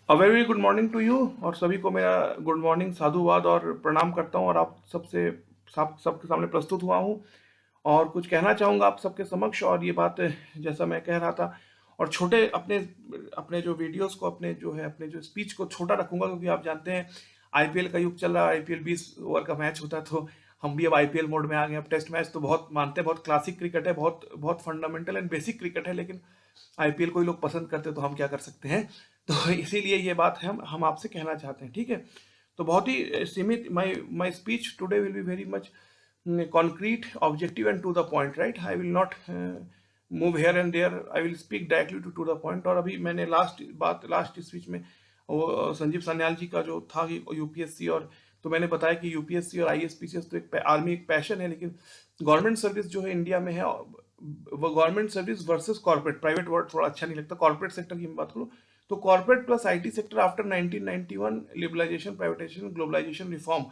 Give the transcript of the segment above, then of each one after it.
Very good morning to you. और सभी को मेरा गुड मॉर्निंग, साधुवाद और प्रणाम करता हूँ। और आप सबके सामने प्रस्तुत हुआ हूँ और कुछ कहना चाहूँगा आप सबके समक्ष। और ये बात जैसा मैं कह रहा था, और छोटे अपने अपने जो वीडियोस को, अपने जो स्पीच को छोटा रखूंगा, क्योंकि आप जानते हैं आईपीएल का युग चल रहा है। आईपीएल 20 ओवर का मैच होता है, तो हम भी अब आईपीएल मोड में आ गए। अब टेस्ट मैच तो बहुत मानते हैं, बहुत क्लासिक क्रिकेट है, बहुत बहुत फंडामेंटल एंड बेसिक क्रिकेट है, लेकिन आईपीएल को ही लोग पसंद करते हैं, तो हम क्या कर सकते हैं। तो इसीलिए ये बात है, हम आपसे कहना चाहते हैं, ठीक है। तो बहुत ही सीमित, my my speech today will be very much concrete, objective and to the point, right? I will not move here and there. I will speak directly to the point. और अभी मैंने लास्ट स्पीच में वो संजीव सान्याल जी का जो था कि UPSC, और तो मैंने बताया कि यूपीएससी और आईएसपीसीएस तो एक आर्मी एक पैशन है, लेकिन गवर्नमेंट सर्विस जो है इंडिया में है, वो government service versus corporate, private word थोड़ा अच्छा नहीं लगता, कॉर्पोरेट सेक्टर की मैं बात करूँ तो corporate plus IT sector after 1991 liberalisation, privatisation, globalisation, reform,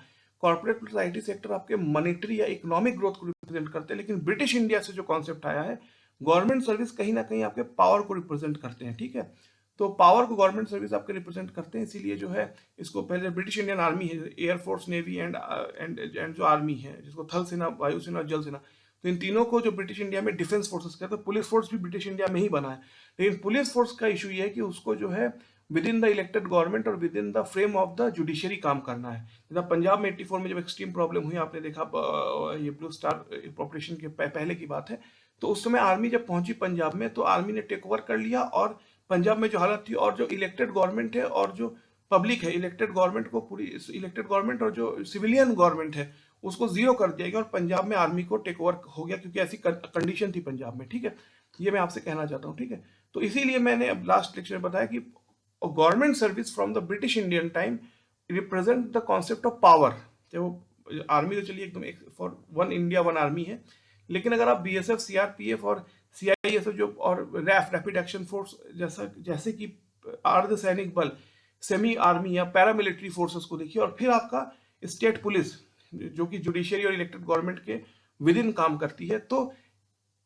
corporate plus IT sector आपके मॉनेटरी या इकोनॉमिक ग्रोथ को रिप्रेजेंट करते हैं। लेकिन ब्रिटिश इंडिया से जो कॉन्सेप्ट आया है, गवर्नमेंट सर्विस कहीं ना कहीं आपके पावर को रिप्रेजेंट करते हैं, ठीक है। तो पावर को गवर्नमेंट सर्विस आपके रिप्रेजेंट करते हैं, इसीलिए जो है इसको पहले ब्रिटिश इंडियन आर्मी है, एयरफोर्स, नेवी एंड जो आर्मी है, जिसको थल सेना, वायुसेना और जल सेना, तो इन तीनों को जो ब्रिटिश इंडिया में डिफेंस फोर्सेस कहते हैं। पुलिस फोर्स भी ब्रिटिश इंडिया में ही बना है, लेकिन पुलिस फोर्स का इशू ये है कि उसको जो है within the elected government और within the frame of the judiciary काम करना है। जैसा पंजाब में 84 में जब एक्सट्रीम प्रॉब्लम हुई, आपने देखा, ये ब्लू स्टार ऑपरेशन के पहले की बात है, तो उस समय आर्मी जब पहुंची पंजाब में, तो आर्मी ने टेक ओवर कर लिया, और पंजाब में जो हालत थी, और जो इलेक्टेड गवर्नमेंट है और जो पब्लिक है, इलेक्टेड गवर्नमेंट को पूरी, इलेक्टेड गवर्नमेंट और जो सिविलियन गवर्नमेंट है उसको जीरो कर दिया गया, और पंजाब में आर्मी को टेक ओवर हो गया, क्योंकि ऐसी कंडीशन थी पंजाब में, ठीक है। ये मैं आपसे कहना चाहता हूँ, ठीक है। तो इसीलिए मैंने अब लास्ट लेक्चर में बताया कि government service from the British Indian time represent the concept of power. तो आर्मी तो चलिए एकदम for one India one army है, लेकिन अगर आप बीएसएफ, सीआरपीएफ और सीआईएसएफ जो, और रैपिड एक्शन फोर्स जैसे कि अर्धसैनिक बल, सेमी आर्मी या पैरामिलिट्री फोर्सेस को देखिए, और फिर आपका स्टेट पुलिस जो कि जुडिशियरी और इलेक्टेड गवर्नमेंट के विद इन काम करती है, तो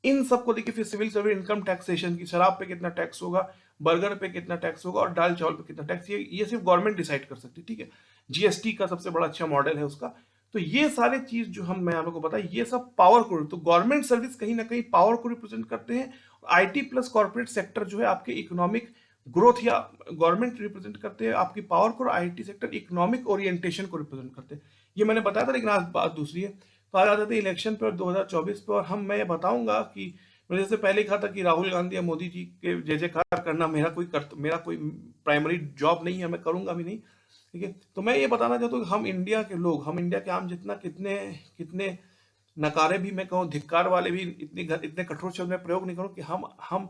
इन सबको देखिए। फिर सिविल सर्विस इनकम टैक्सेशन की, शराब पे कितना टैक्स होगा, बर्गर पे कितना टैक्स होगा, और दाल चावल पे कितना टैक्स, ये सिर्फ गवर्नमेंट डिसाइड कर सकती है, ठीक है। जीएसटी का सबसे बड़ा अच्छा मॉडल है उसका। तो ये सारे चीज जो मैं आप लोगों को बताया, ये सब पावर को, तो गवर्नमेंट सर्विस कहीं ना कहीं पावर को रिप्रेजेंट करते हैं। आईटी प्लस कॉर्पोरेट सेक्टर जो है आपके इकोनॉमिक ग्रोथ, या गवर्नमेंट रिप्रेजेंट करते हैं आपकी पावर को, और आईटी सेक्टर इकोनॉमिक ओरिएंटेशन को रिप्रेजेंट करते हैं। ये मैंने बताया था, लेकिन आज बात दूसरी है। तो आज आ जाते हैं इलेक्शन पे और 2024 पे, और मैं ये बताऊंगा कि मैंने जैसे पहले कहा था कि राहुल गांधी या मोदी जी के जय जयकार करना मेरा कोई प्राइमरी जॉब नहीं है, मैं करूंगा भी नहीं, ठीक है। तो मैं ये बताना चाहता हूँ कि हम इंडिया के लोग, हम इंडिया के आम जितना, कितने कितने नकारे भी, मैं कहूँ धिक्कार वाले भी, इतने कठोर शब्द में प्रयोग नहीं करूँ कि हम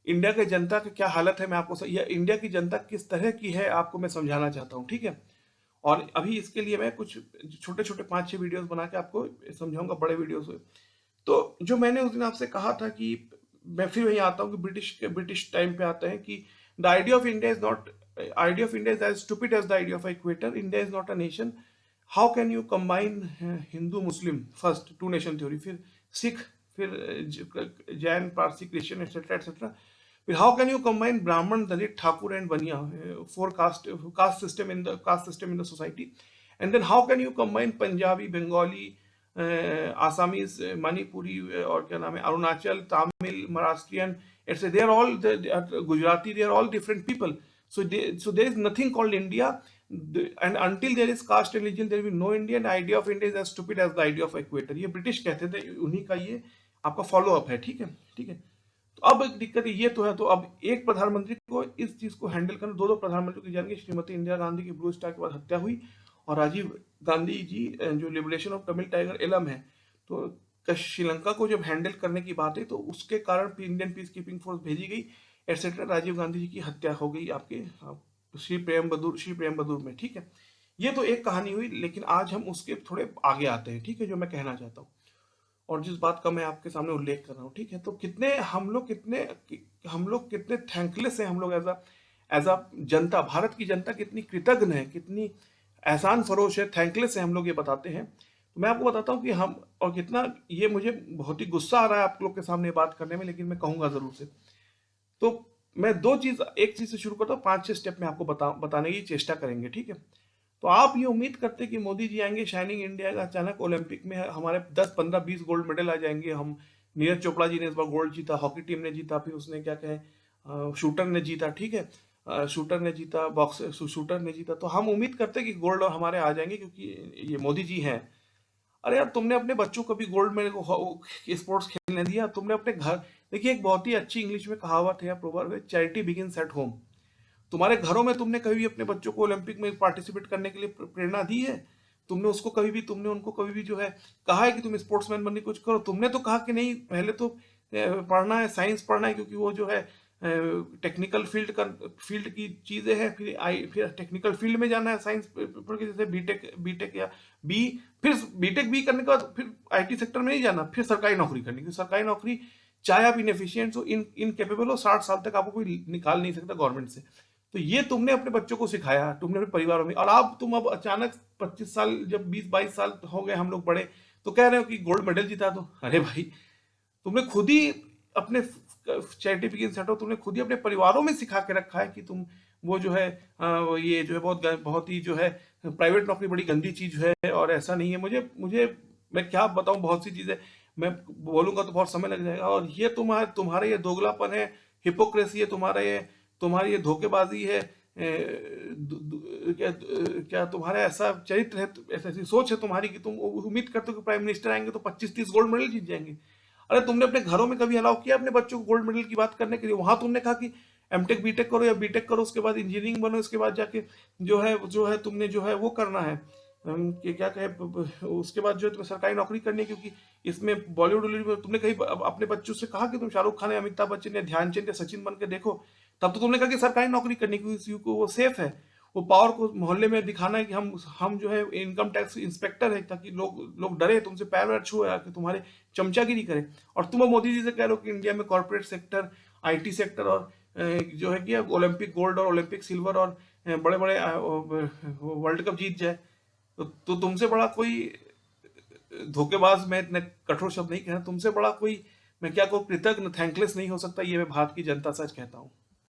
इंडिया की जनता की क्या हालत है, मैं आपको या इंडिया की जनता किस तरह की है, आपको मैं समझाना चाहता हूँ, ठीक है। और अभी इसके लिए मैं कुछ छोटे छोटे 5-6 वीडियोस बना के आपको समझाऊंगा, बड़े वीडियोस। तो जो मैंने उस दिन आपसे कहा था कि मैं फिर वही आता हूँ कि ब्रिटिश टाइम पे आते हैं कि the idea of India is not, idea of India is as stupid as the idea of equator. India is not a nation. How can you combine Hindu Muslim, first two nation theory, फिर सिख, फिर Jain, Parsi, Christian, etcetera etcetera, फिर how can you combine Brahmin, Dalit, Thakur and Bania, four caste system in the society, and then how can you combine Punjabi, Bengali, Assamese, Manipuri, और क्या नाम है, Arunachal, Tamil, Maharashtrian, etc. They are all Gujarati. They are all different people. So there is nothing called India, and until there is caste and religion, there will be no India. And the idea of India is as stupid as the idea of equator. ये British कहते थे, उन्हीं का ये आपका follow up है, ठीक है, ठीक है। तो अब दिक्कत ये तो है, तो अब एक प्रधानमंत्री को इस चीज को हैंडल करना, दो प्रधानमंत्री की जानेंगे। श्रीमती इंदिरा गांधी की ब्लू स्टार के बाद हत्या हुई, और राजीव गांधी जी जो liberation of Tamil tiger Eelam है, तो श्रीलंका को जब हैंडल करने की बात है, तो उसके कारण इंडियन पीस कीपिंग फोर्स भेजी गई, एटसेट्रा। राजीव गांधी जी की हत्या हो गई आपके श्री प्रेम बहादुर में, ठीक है। ये तो एक कहानी हुई, लेकिन आज हम उसके थोड़े आगे आते हैं, ठीक है, जो मैं कहना चाहता हूँ और जिस बात का मैं आपके सामने उल्लेख कर रहा हूँ, ठीक है। तो हम लोग कितने थैंकलेस हैं, हम लोग एज अ जनता, भारत की जनता कितनी कृतज्ञ है, कितनी एहसान फरोश है, थैंकलेस है, हम लोग ये बताते हैं। तो मैं आपको बताता हूँ कि हम, और कितना ये मुझे बहुत ही गुस्सा आ रहा है आप लोग के सामने बात करने में, लेकिन मैं कहूँगा जरूर से। तो मैं दो चीज, एक चीज से शुरू करता हूँ, 5-6 स्टेप में आपको बताने की चेष्टा करेंगे, ठीक है। तो आप ये उम्मीद करते कि मोदी जी आएंगे, शाइनिंग इंडिया का अचानक ओलंपिक में हमारे 10-15-20 गोल्ड मेडल आ जाएंगे, हम, नीरज चोपड़ा जी ने इस बार गोल्ड जीता, हॉकी टीम ने जीता, फिर उसने क्या कहे शूटर ने जीता, ठीक है, शूटर ने जीता, बॉक्स शूटर ने जीता, तो हम उम्मीद करते कि गोल्ड हमारे आ जाएंगे क्योंकि ये मोदी जी हैं। अरे यार, तुमने अपने बच्चों को भी गोल्ड मेडल को स्पोर्ट्स खेलने दिया? तुमने अपने घर, देखिए एक बहुत ही अच्छी इंग्लिश में कहावत है या प्रोवर्ब है, चैरिटी बिगिंस एट होम। तुम्हारे घरों में तुमने कभी भी अपने बच्चों को ओलंपिक में पार्टिसिपेट करने के लिए प्रेरणा दी है? तुमने उसको कभी भी, तुमने उनको कभी भी जो है कहा है कि तुम स्पोर्ट्समैन बनने की कुछ करो? तुमने तो कहा कि नहीं, पहले तो पढ़ना है, साइंस पढ़ना है, क्योंकि वो जो है टेक्निकल फील्ड की चीजें हैं, फिर टेक्निकल फील्ड में जाना है साइंस पढ़ के, जैसे बीटेक बीटेक या बी, फिर बीटेक बी करने के बाद फिर आईटी सेक्टर में नहीं जाना, फिर सरकारी नौकरी करनी, क्योंकि सरकारी नौकरी चाहे आप इनएफिशिएंट हो, इनकेपेबल हो, 60 साल तक आपको कोई निकाल नहीं सकता गवर्नमेंट से। तो ये तुमने अपने बच्चों को सिखाया, तुमने अपने परिवार में, और आप तुम अब अचानक 25 साल, जब 20-22 साल हो गए हम लोग बड़े, तो कह रहे हो कि गोल्ड मेडल जीता दो। अरे भाई, तुमने खुद ही अपने सर्टिफिकेट हटो, तुमने खुद ही अपने परिवारों में सिखा के रखा है कि तुम वो जो है ये जो है बहुत ही जो है प्राइवेट नौकरी बड़ी गंदी चीज है, और ऐसा नहीं है। मुझे मुझे मैं क्या बताऊं, बहुत सी चीजें मैं बोलूंगा तो बहुत समय लग जाएगा। और ये तुम्हारे ये दोगलापन है, हिपोक्रेसी है तुम्हारा, ये तुम्हारी ये धोखेबाजी है, क्या तुम्हारा ऐसा चरित्र है, ऐसी सोच है तुम्हारी कि तुम उम्मीद करते हो कि प्राइम मिनिस्टर आएंगे तो 25-30 गोल्ड मेडल जीत जाएंगे। अरे तुमने अपने घरों में कभी अलाउ किया अपने बच्चों को गोल्ड मेडल की बात करने के लिए? वहां तुमने कहा कि एमटेक बीटेक करो या बीटेक करो, उसके बाद इंजीनियरिंग बनो, उसके बाद जाके जो है तुमने जो है वो करना है, कि क्या कहे, उसके बाद जो है तुम्हें सरकारी नौकरी करनी है, क्योंकि इसमें बॉलीवुड वॉलीवुड में तुमने कहीं अपने बच्चों से कहा कि तुम शाहरुख खान या अमिताभ बच्चन या ध्यानचंद या सचिन बन के देखो? तब तो तुमने कहा कि सरकारी नौकरी करनी, क्योंकि वो सेफ है, वो पावर को मोहल्ले में दिखाना है कि हम जो है इनकम टैक्स इंस्पेक्टर है, ताकि लोग डरे तुमसे, पैर वैर छुए आके तुम्हारे, चमचागिरी करें। और तुम अब मोदी जी से कह रहे हो कि इंडिया में कॉर्पोरेट सेक्टर, आईटी सेक्टर, और जो है कि ओलंपिक गोल्ड और ओलंपिक सिल्वर और बड़े बड़े वर्ल्ड कप जीत जाए। तो तुमसे बड़ा कोई धोखेबाज, मैं इतने कठोर शब्द नहीं कहना, तुमसे बड़ा कोई, मैं क्या कहूँ, कृतज्ञ थैंकलेस नहीं हो सकता, ये मैं भारत की जनता सच कहता हूँ।